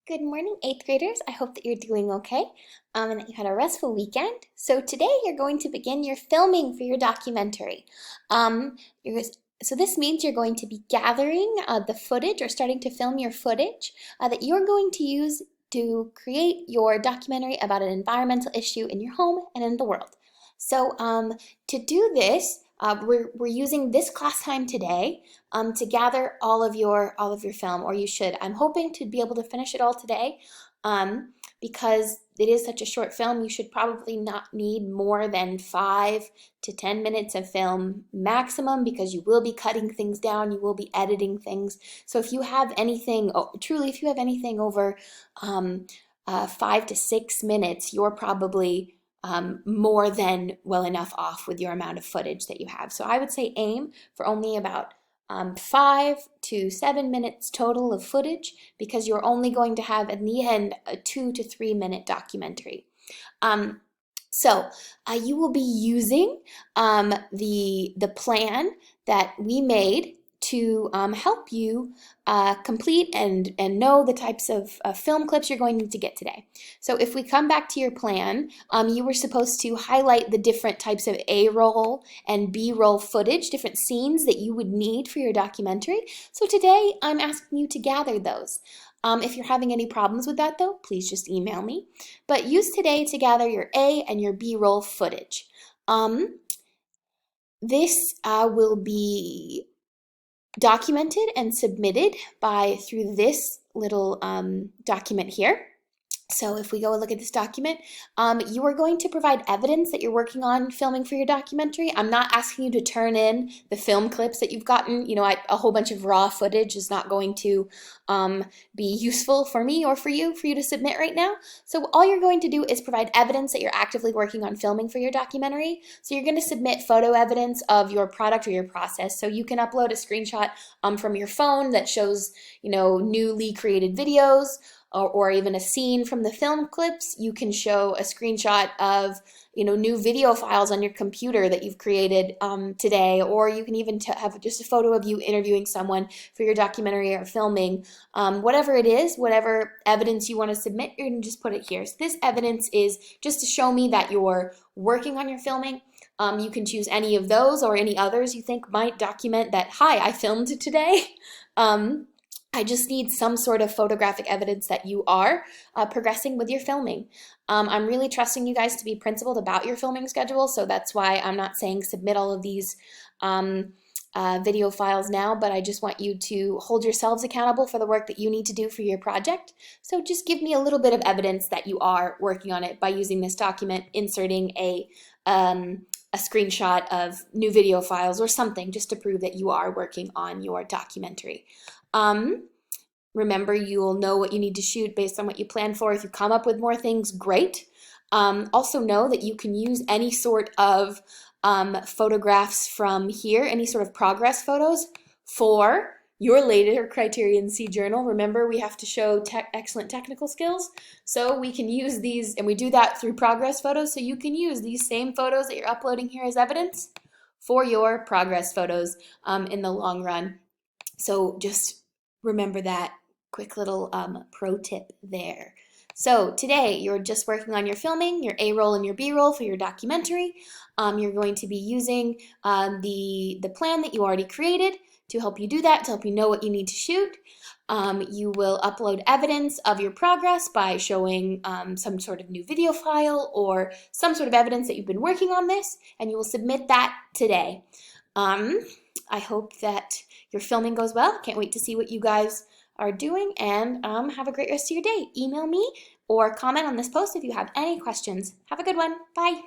Good morning, eighth graders. I hope that you're doing okay and that you had a restful weekend. So today you're going to begin your filming for your documentary. Um, you're, so this means you're going to be gathering the footage or starting to film your footage that you're going to use to create your documentary about an environmental issue in your home and in the world. So to do this, we're using this class time today to gather all of your film, or you should. I'm hoping to be able to finish it all today, because it is such a short film. You should probably not need more than 5 to 10 minutes of film maximum, because you will be cutting things down, you will be editing things. So if you have anything, truly, if you have anything over 5 to 6 minutes, you're probably more than well enough off with your amount of footage that you have. So I would say aim for only about 5 to 7 minutes total of footage, because you're only going to have in the end a 2 to 3 minute documentary. So you will be using the plan that we made to help you complete and know the types of film clips you're going to get today. So if we come back to your plan, you were supposed to highlight the different types of A-roll and B-roll footage, different scenes that you would need for your documentary. So today I'm asking you to gather those. If you're having any problems with that though, please just email me. But use today to gather your A and your B-roll footage. This will be documented and submitted through this little document here. So if we go and look at this document, you are going to provide evidence that you're working on filming for your documentary. I'm not asking you to turn in the film clips that you've gotten. A whole bunch of raw footage is not going to be useful for me or for you to submit right now. So all you're going to do is provide evidence that you're actively working on filming for your documentary. So you're going to submit photo evidence of your product or your process. So you can upload a screenshot from your phone that shows, newly created videos, or even a scene from the film clips. You can show a screenshot of new video files on your computer that you've created today, or you can even have just a photo of you interviewing someone for your documentary or filming. Whatever it is, whatever evidence you want to submit, you're going to just put it here. So this evidence is just to show me that you're working on your filming. You can choose any of those or any others you think might document that, hi, I filmed today. I just need some sort of photographic evidence that you are progressing with your filming. I'm really trusting you guys to be principled about your filming schedule, so that's why I'm not saying submit all of these video files now, but I just want you to hold yourselves accountable for the work that you need to do for your project. So just give me a little bit of evidence that you are working on it by using this document, inserting a screenshot of new video files or something, just to prove that you are working on your documentary. Remember, you'll know what you need to shoot based on what you plan for. If you come up with more things, great. Also know that you can use any sort of photographs from here, any sort of progress photos for your later Criterion C journal. Remember, we have to show excellent technical skills, so we can use these, and we do that through progress photos, so you can use these same photos that you're uploading here as evidence for your progress photos in the long run. So just remember that quick little pro tip there. So today you're just working on your filming, your A-roll and your B-roll for your documentary. You're going to be using the plan that you already created to help you do that, to help you know what you need to shoot. You will upload evidence of your progress by showing some sort of new video file or some sort of evidence that you've been working on this, and you will submit that today. I hope that your filming goes well. Can't wait to see what you guys are doing, and have a great rest of your day. Email me or comment on this post if you have any questions. Have a good one. Bye.